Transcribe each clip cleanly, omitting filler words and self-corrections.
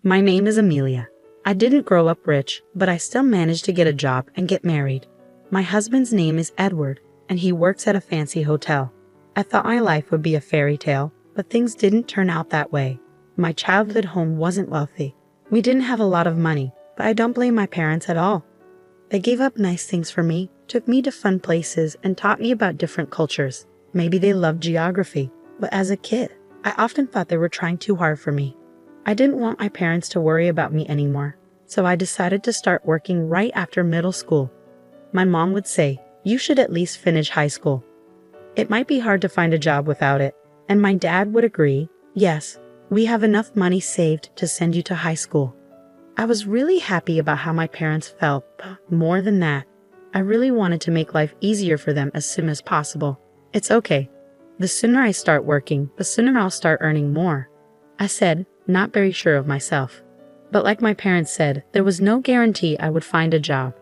My name is Amelia. I didn't grow up rich, but I still managed to get a job and get married. My husband's name is Edward, and he works at a fancy hotel. I thought my life would be a fairy tale, but things didn't turn out that way. My childhood home wasn't wealthy. We didn't have a lot of money, but I don't blame my parents at all. They gave up nice things for me, took me to fun places, and taught me about different cultures. Maybe they loved geography, but as a kid, I often thought they were trying too hard for me. I didn't want my parents to worry about me anymore, so I decided to start working right after middle school. My mom would say, "You should at least finish high school. It might be hard to find a job without it." And my dad would agree, "Yes, we have enough money saved to send you to high school." I was really happy about how my parents felt, but more than that, I really wanted to make life easier for them as soon as possible. "It's okay. The sooner I start working, the sooner I'll start earning more," I said, not very sure of myself. But like my parents said, there was no guarantee I would find a job.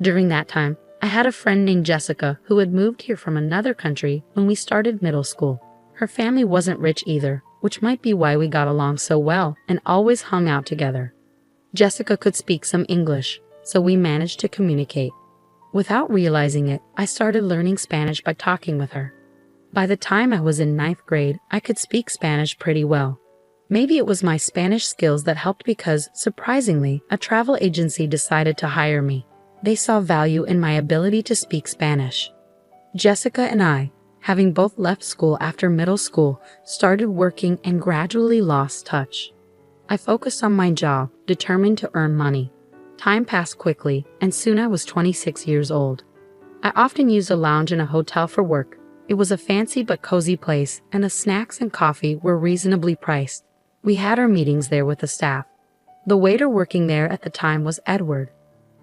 During that time, I had a friend named Jessica who had moved here from another country when we started middle school. Her family wasn't rich either, which might be why we got along so well and always hung out together. Jessica could speak some English, so we managed to communicate. Without realizing it, I started learning Spanish by talking with her. By the time I was in 9th grade, I could speak Spanish pretty well. Maybe it was my Spanish skills that helped because, surprisingly, a travel agency decided to hire me. They saw value in my ability to speak Spanish. Jessica and I, having both left school after middle school, started working and gradually lost touch. I focused on my job, determined to earn money. Time passed quickly, and soon I was 26 years old. I often used a lounge in a hotel for work. It was a fancy but cozy place, and the snacks and coffee were reasonably priced. We had our meetings there with the staff. The waiter working there at the time was Edward.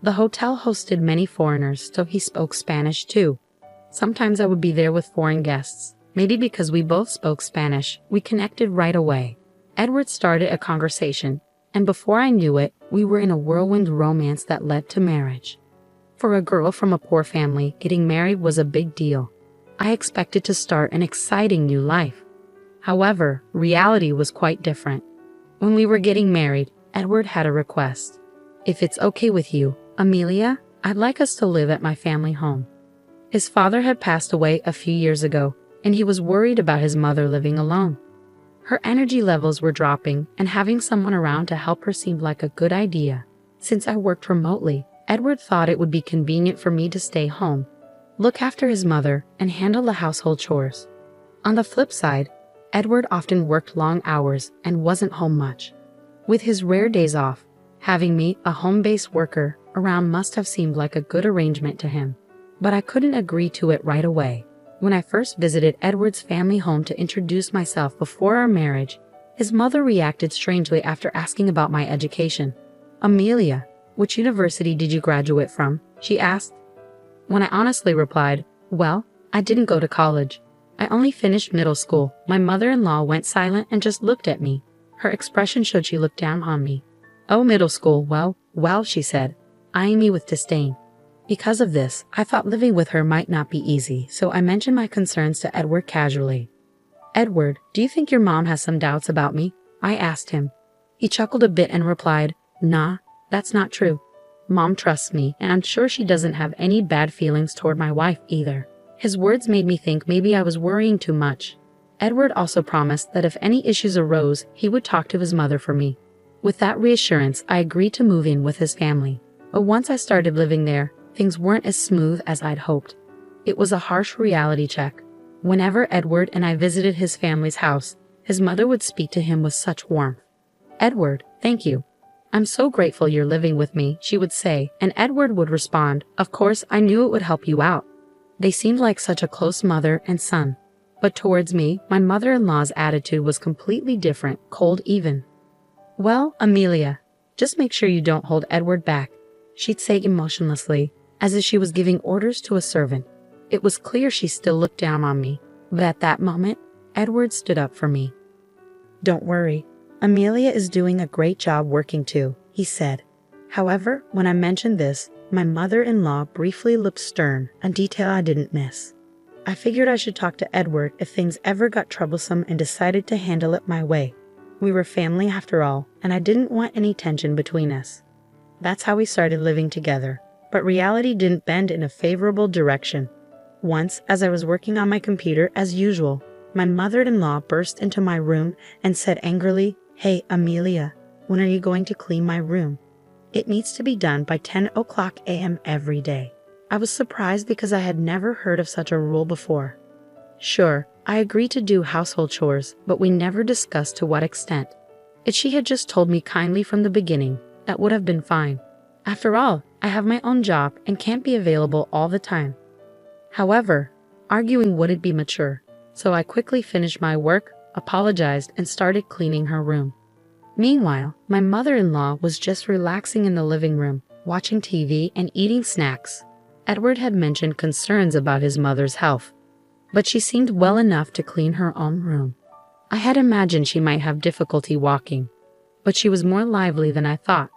The hotel hosted many foreigners, so he spoke Spanish too. Sometimes I would be there with foreign guests. Maybe because we both spoke Spanish, we connected right away. Edward started a conversation, and before I knew it, we were in a whirlwind romance that led to marriage. For a girl from a poor family, getting married was a big deal. I expected to start an exciting new life. However, reality was quite different. When we were getting married, Edward had a request. "If it's okay with you, Amelia, I'd like us to live at my family home." His father had passed away a few years ago, and he was worried about his mother living alone. Her energy levels were dropping, and having someone around to help her seemed like a good idea. Since I worked remotely, Edward thought it would be convenient for me to stay home, look after his mother, and handle the household chores. On the flip side, Edward often worked long hours and wasn't home much. With his rare days off, having me, a home-based worker, around must have seemed like a good arrangement to him. But I couldn't agree to it right away. When I first visited Edward's family home to introduce myself before our marriage, his mother reacted strangely after asking about my education. "Amelia, which university did you graduate from?" she asked. When I honestly replied, "Well, I didn't go to college. I only finished middle school," my mother-in-law went silent and just looked at me. Her expression showed she looked down on me. "Oh, middle school, well," she said, eyeing me with disdain. Because of this, I thought living with her might not be easy, so I mentioned my concerns to Edward casually. "Edward, do you think your mom has some doubts about me?" I asked him. He chuckled a bit and replied, "Nah, that's not true. Mom trusts me, and I'm sure she doesn't have any bad feelings toward my wife either." His words made me think maybe I was worrying too much. Edward also promised that if any issues arose, he would talk to his mother for me. With that reassurance, I agreed to move in with his family. But once I started living there, things weren't as smooth as I'd hoped. It was a harsh reality check. Whenever Edward and I visited his family's house, his mother would speak to him with such warmth. "Edward, thank you. I'm so grateful you're living with me," she would say, and Edward would respond, "Of course, I knew it would help you out." They seemed like such a close mother and son. But towards me, my mother-in-law's attitude was completely different, cold even. "Well, Amelia, just make sure you don't hold Edward back," she'd say emotionlessly, as if she was giving orders to a servant. It was clear she still looked down on me, but at that moment, Edward stood up for me. "Don't worry, Amelia is doing a great job working too," he said. However, when I mentioned this, my mother-in-law briefly looked stern, a detail I didn't miss. I figured I should talk to Edward if things ever got troublesome and decided to handle it my way. We were family after all, and I didn't want any tension between us. That's how we started living together. But reality didn't bend in a favorable direction. Once, as I was working on my computer as usual, my mother-in-law burst into my room and said angrily, "Hey, Amelia, when are you going to clean my room? It needs to be done by 10 o'clock a.m. every day." I was surprised because I had never heard of such a rule before. Sure, I agreed to do household chores, but we never discussed to what extent. If she had just told me kindly from the beginning, that would have been fine. After all, I have my own job and can't be available all the time. However, arguing wouldn't be mature, so I quickly finished my work, apologized, and started cleaning her room. Meanwhile, my mother-in-law was just relaxing in the living room, watching TV and eating snacks. Edward had mentioned concerns about his mother's health, but she seemed well enough to clean her own room. I had imagined she might have difficulty walking, but she was more lively than I thought.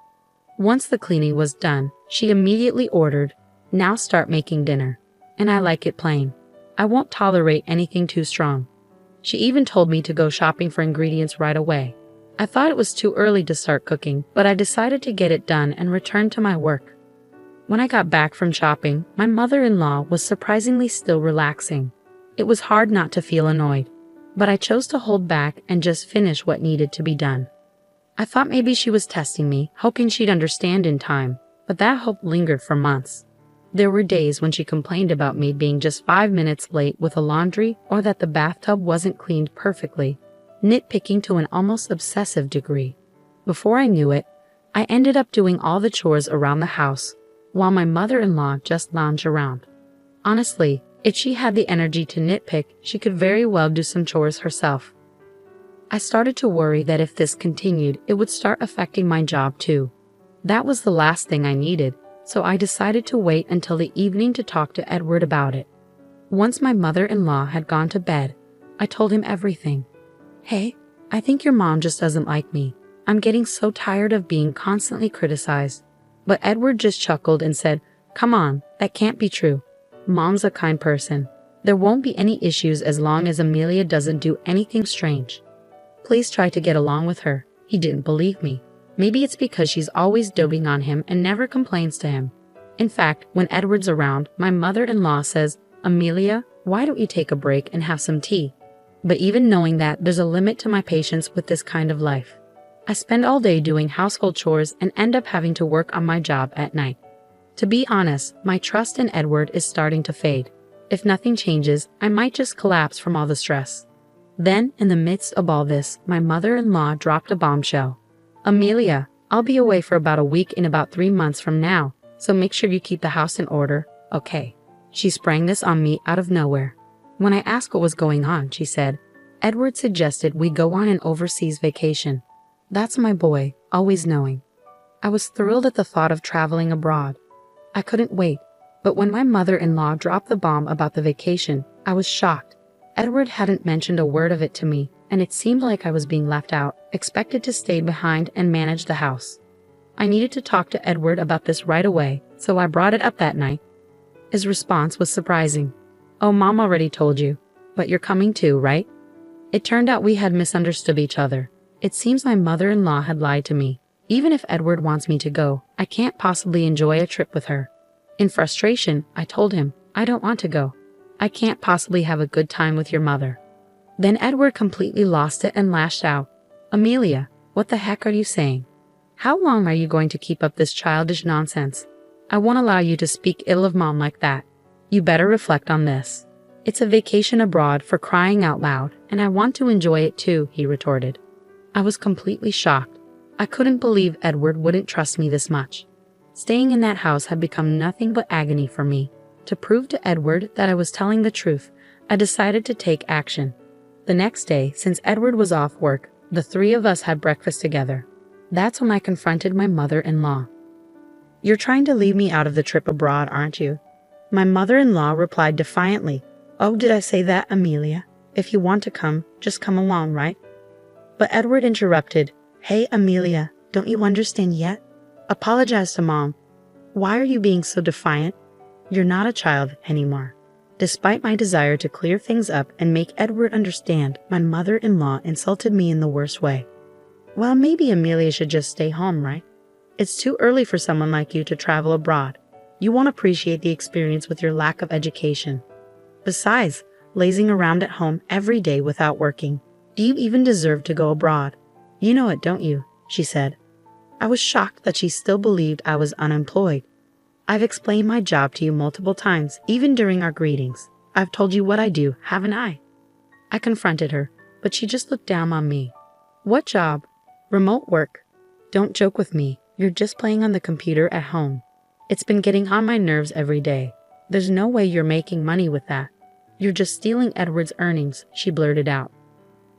Once the cleaning was done, she immediately ordered, "Now start making dinner. And I like it plain. I won't tolerate anything too strong." She even told me to go shopping for ingredients right away. I thought it was too early to start cooking, but I decided to get it done and return to my work. When I got back from shopping, my mother-in-law was surprisingly still relaxing. It was hard not to feel annoyed, but I chose to hold back and just finish what needed to be done. I thought maybe she was testing me, hoping she'd understand in time, but that hope lingered for months. There were days when she complained about me being just 5 minutes late with the laundry or that the bathtub wasn't cleaned perfectly, nitpicking to an almost obsessive degree. Before I knew it, I ended up doing all the chores around the house, while my mother-in-law just lounged around. Honestly, if she had the energy to nitpick, she could very well do some chores herself. I started to worry that if this continued, it would start affecting my job too. That was the last thing I needed, so I decided to wait until the evening to talk to Edward about it. Once my mother-in-law had gone to bed, I told him everything. "Hey, I think your mom just doesn't like me. I'm getting so tired of being constantly criticized." But Edward just chuckled and said, "Come on, that can't be true. Mom's a kind person. There won't be any issues as long as Amelia doesn't do anything strange. Please try to get along with her." He didn't believe me. Maybe it's because she's always doting on him and never complains to him. In fact, when Edward's around, my mother-in-law says, "Amelia, why don't you take a break and have some tea?" But even knowing that, there's a limit to my patience with this kind of life. I spend all day doing household chores and end up having to work on my job at night. To be honest, my trust in Edward is starting to fade. If nothing changes, I might just collapse from all the stress. Then, in the midst of all this, my mother-in-law dropped a bombshell. "Amelia, I'll be away for about a week in about 3 months from now, so make sure you keep the house in order, okay?" She sprang this on me out of nowhere. When I asked what was going on, she said, "Edward suggested we go on an overseas vacation." That's my boy, always knowing. I was thrilled at the thought of traveling abroad. I couldn't wait, but when my mother-in-law dropped the bomb about the vacation, I was shocked. Edward hadn't mentioned a word of it to me, and it seemed like I was being left out, expected to stay behind and manage the house. I needed to talk to Edward about this right away, so I brought it up that night. His response was surprising. "Oh, Mom already told you, but you're coming too, right?" It turned out we had misunderstood each other. It seems my mother-in-law had lied to me. Even if Edward wants me to go, I can't possibly enjoy a trip with her. In frustration, I told him, "I don't want to go. I can't possibly have a good time with your mother." Then Edward completely lost it and lashed out. "Amelia, what the heck are you saying? How long are you going to keep up this childish nonsense? I won't allow you to speak ill of Mom like that. You better reflect on this. It's a vacation abroad for crying out loud, and I want to enjoy it too," he retorted. I was completely shocked. I couldn't believe Edward wouldn't trust me this much. Staying in that house had become nothing but agony for me. To prove to Edward that I was telling the truth, I decided to take action. The next day, since Edward was off work, the 3 of us had breakfast together. That's when I confronted my mother-in-law. "You're trying to leave me out of the trip abroad, aren't you?" My mother-in-law replied defiantly, "Oh, did I say that, Amelia? If you want to come, just come along, right?" But Edward interrupted. "Hey, Amelia, don't you understand yet? Apologize to Mom. Why are you being so defiant? You're not a child anymore." Despite my desire to clear things up and make Edward understand, my mother-in-law insulted me in the worst way. Well, maybe Amelia should just stay home, right? It's too early for someone like you to travel abroad. You won't appreciate the experience with your lack of education. Besides, lazing around at home every day without working, do you even deserve to go abroad? You know it, don't you? She said. I was shocked that she still believed I was unemployed. I've explained my job to you multiple times, even during our greetings. I've told you what I do, haven't I? I confronted her, but she just looked down on me. What job? Remote work. Don't joke with me. You're just playing on the computer at home. It's been getting on my nerves every day. There's no way you're making money with that. You're just stealing Edward's earnings, she blurted out.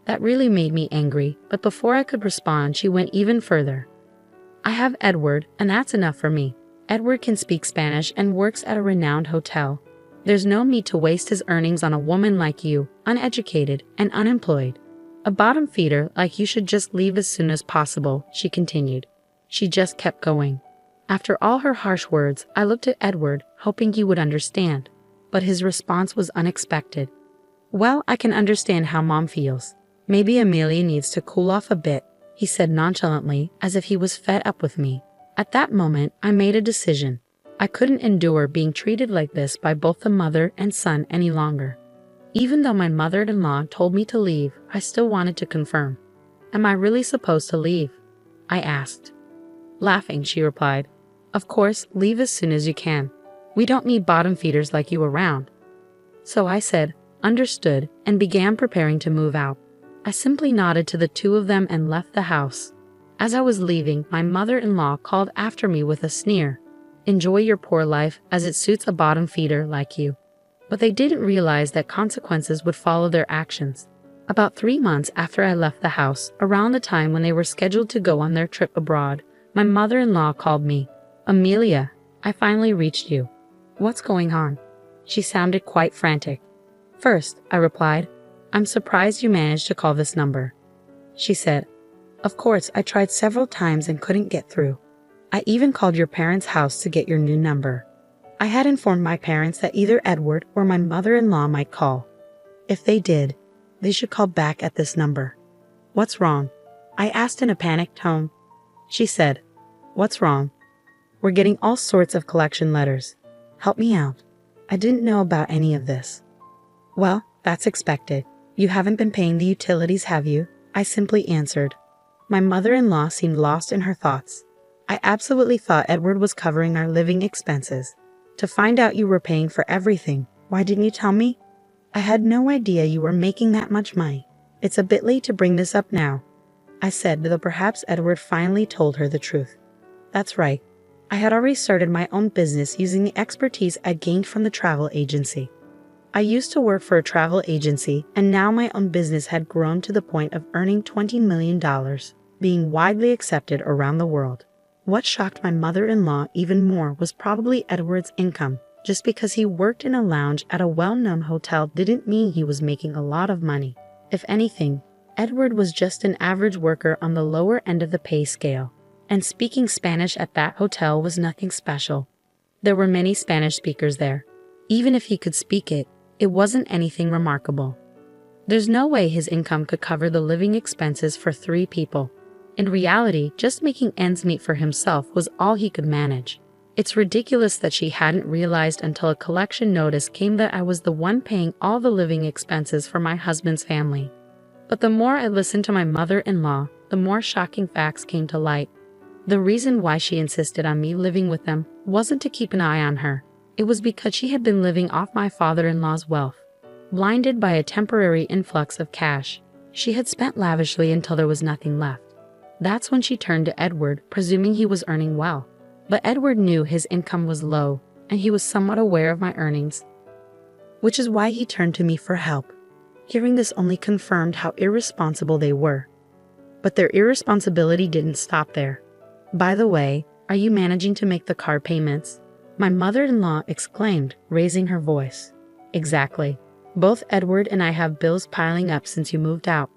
That really made me angry, but before I could respond, she went even further. I have Edward, and that's enough for me. Edward can speak Spanish and works at a renowned hotel. There's no need to waste his earnings on a woman like you, uneducated and unemployed. A bottom feeder like you should just leave as soon as possible, she continued. She just kept going. After all her harsh words, I looked at Edward, hoping he would understand. But his response was unexpected. Well, I can understand how Mom feels. Maybe Amelia needs to cool off a bit, he said nonchalantly, as if he was fed up with me. At that moment, I made a decision. I couldn't endure being treated like this by both the mother and son any longer. Even though my mother-in-law told me to leave, I still wanted to confirm. Am I really supposed to leave? I asked. Laughing, she replied. Of course, leave as soon as you can. We don't need bottom feeders like you around. So I said, understood, and began preparing to move out. I simply nodded to the two of them and left the house. As I was leaving, my mother-in-law called after me with a sneer. Enjoy your poor life, as it suits a bottom feeder like you. But they didn't realize that consequences would follow their actions. About 3 months after I left the house, around the time when they were scheduled to go on their trip abroad, my mother-in-law called me. Amelia, I finally reached you. What's going on? She sounded quite frantic. First, I replied, I'm surprised you managed to call this number. She said, of course, I tried several times and couldn't get through. I even called your parents' house to get your new number. I had informed my parents that either Edward or my mother-in-law might call. If they did, they should call back at this number. What's wrong? I asked in a panicked tone. She said, what's wrong? We're getting all sorts of collection letters. Help me out. I didn't know about any of this. Well, that's expected. You haven't been paying the utilities, have you? I simply answered. My mother-in-law seemed lost in her thoughts. I absolutely thought Edward was covering our living expenses. To find out you were paying for everything, why didn't you tell me? I had no idea you were making that much money. It's a bit late to bring this up now, I said, though perhaps Edward finally told her the truth. That's right. I had already started my own business using the expertise I gained from the travel agency. I used to work for a travel agency, and now my own business had grown to the point of earning $20 million, being widely accepted around the world. What shocked my mother-in-law even more was probably Edward's income. Just because he worked in a lounge at a well-known hotel didn't mean he was making a lot of money. If anything, Edward was just an average worker on the lower end of the pay scale, and speaking Spanish at that hotel was nothing special. There were many Spanish speakers there. Even if he could speak it, it wasn't anything remarkable. There's no way his income could cover the living expenses for 3 people. In reality, just making ends meet for himself was all he could manage. It's ridiculous that she hadn't realized until a collection notice came that I was the one paying all the living expenses for my husband's family. But the more I listened to my mother-in-law, the more shocking facts came to light. The reason why she insisted on me living with them wasn't to keep an eye on her. It was because she had been living off my father-in-law's wealth. Blinded by a temporary influx of cash, she had spent lavishly until there was nothing left. That's when she turned to Edward, presuming he was earning well. But Edward knew his income was low, and he was somewhat aware of my earnings, which is why he turned to me for help. Hearing this only confirmed how irresponsible they were. But their irresponsibility didn't stop there. By the way, are you managing to make the car payments? My mother-in-law exclaimed, raising her voice. Exactly. Both Edward and I have bills piling up since you moved out.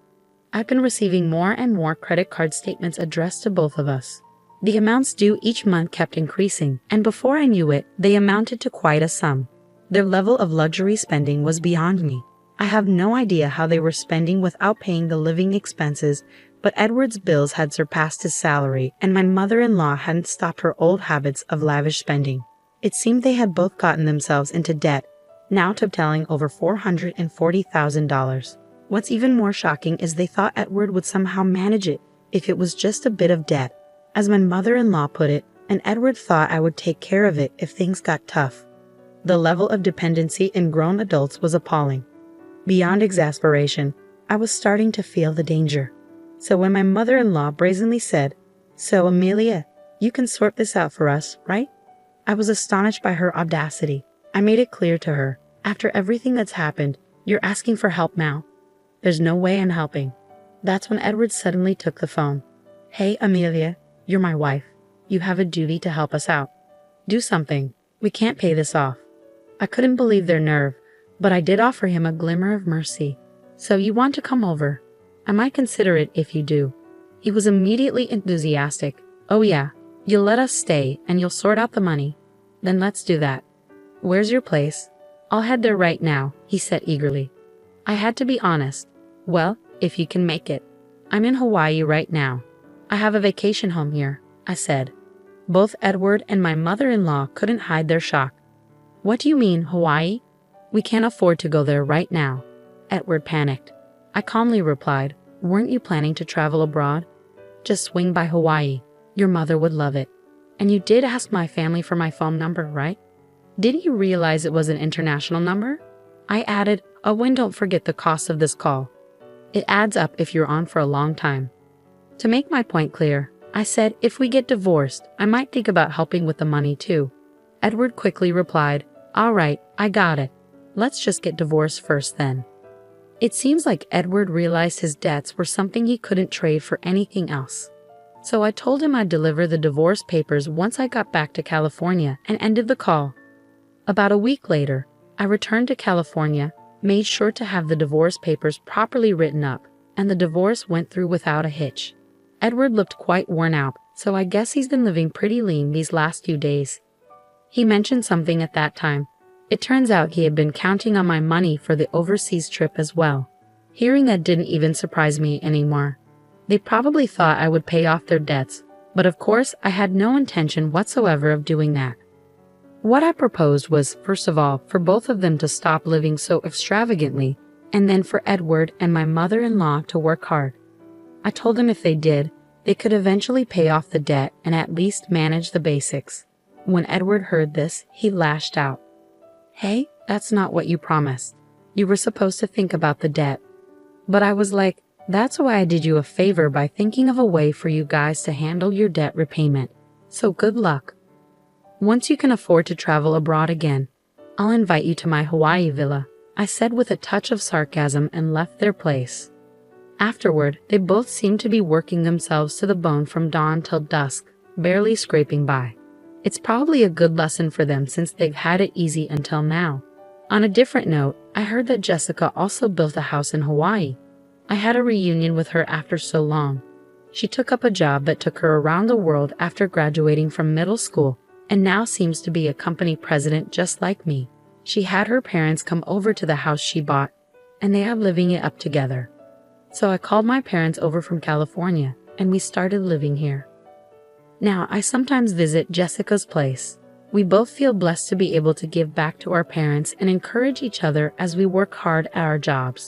I've been receiving more and more credit card statements addressed to both of us. The amounts due each month kept increasing, and before I knew it, they amounted to quite a sum. Their level of luxury spending was beyond me. I have no idea how they were spending without paying the living expenses, But Edward's bills had surpassed his salary, and my mother-in-law hadn't stopped her old habits of lavish spending. It seemed they had both gotten themselves into debt, now totaling over $440,000. What's even more shocking is they thought Edward would somehow manage it if it was just a bit of debt, as my mother-in-law put it, and Edward thought I would take care of it if things got tough. The level of dependency in grown adults was appalling. Beyond exasperation, I was starting to feel the danger. So when my mother-in-law brazenly said, "So Amelia, you can sort this out for us, right?" I was astonished by her audacity. I made it clear to her, "After everything that's happened, you're asking for help now. There's no way I'm helping." That's when Edward suddenly took the phone. "Hey Amelia, you're my wife. You have a duty to help us out. Do something. We can't pay this off." I couldn't believe their nerve, but I did offer him a glimmer of mercy. "So you want to come over? I might consider it if you do." He was immediately enthusiastic. "Oh yeah, you'll let us stay and you'll sort out the money. Then let's do that. Where's your place?" "I'll head there right now," he said eagerly. I had to be honest. "Well, if you can make it. I'm in Hawaii right now. I have a vacation home here," I said. Both Edward and my mother-in-law couldn't hide their shock. "What do you mean, Hawaii? We can't afford to go there right now." Edward panicked. I calmly replied, "Weren't you planning to travel abroad? Just swing by Hawaii. Your mother would love it. And you did ask my family for my phone number, right? Didn't you realize it was an international number?" I added, "Oh, and don't forget the cost of this call. It adds up if you're on for a long time." To make my point clear, I said if we get divorced, I might think about helping with the money too. Edward quickly replied, "All right, I got it. Let's just get divorced first then." It seems like Edward realized his debts were something he couldn't trade for anything else. So I told him I'd deliver the divorce papers once I got back to California and ended the call. About a week later, I returned to California, made sure to have the divorce papers properly written up, and the divorce went through without a hitch. Edward looked quite worn out, so I guess he's been living pretty lean these last few days. He mentioned something at that time. It turns out he had been counting on my money for the overseas trip as well. Hearing that didn't even surprise me anymore. They probably thought I would pay off their debts, but of course I had no intention whatsoever of doing that. What I proposed was, first of all, for both of them to stop living so extravagantly, and then for Edward and my mother-in-law to work hard. I told them if they did, they could eventually pay off the debt and at least manage the basics. When Edward heard this, he lashed out. "Hey, that's not what you promised. You were supposed to think about the debt." But I was like, "That's why I did you a favor by thinking of a way for you guys to handle your debt repayment. So good luck. Once you can afford to travel abroad again, I'll invite you to my Hawaii villa," I said with a touch of sarcasm and left their place. Afterward, they both seemed to be working themselves to the bone from dawn till dusk, barely scraping by. It's probably a good lesson for them since they've had it easy until now. On a different note, I heard that Jessica also built a house in Hawaii. I had a reunion with her after so long. She took up a job that took her around the world after graduating from middle school, and now seems to be a company president just like me. She had her parents come over to the house she bought, and they are living it up together. So I called my parents over from California, and we started living here. Now I sometimes visit Jessica's place. We both feel blessed to be able to give back to our parents and encourage each other as we work hard at our jobs.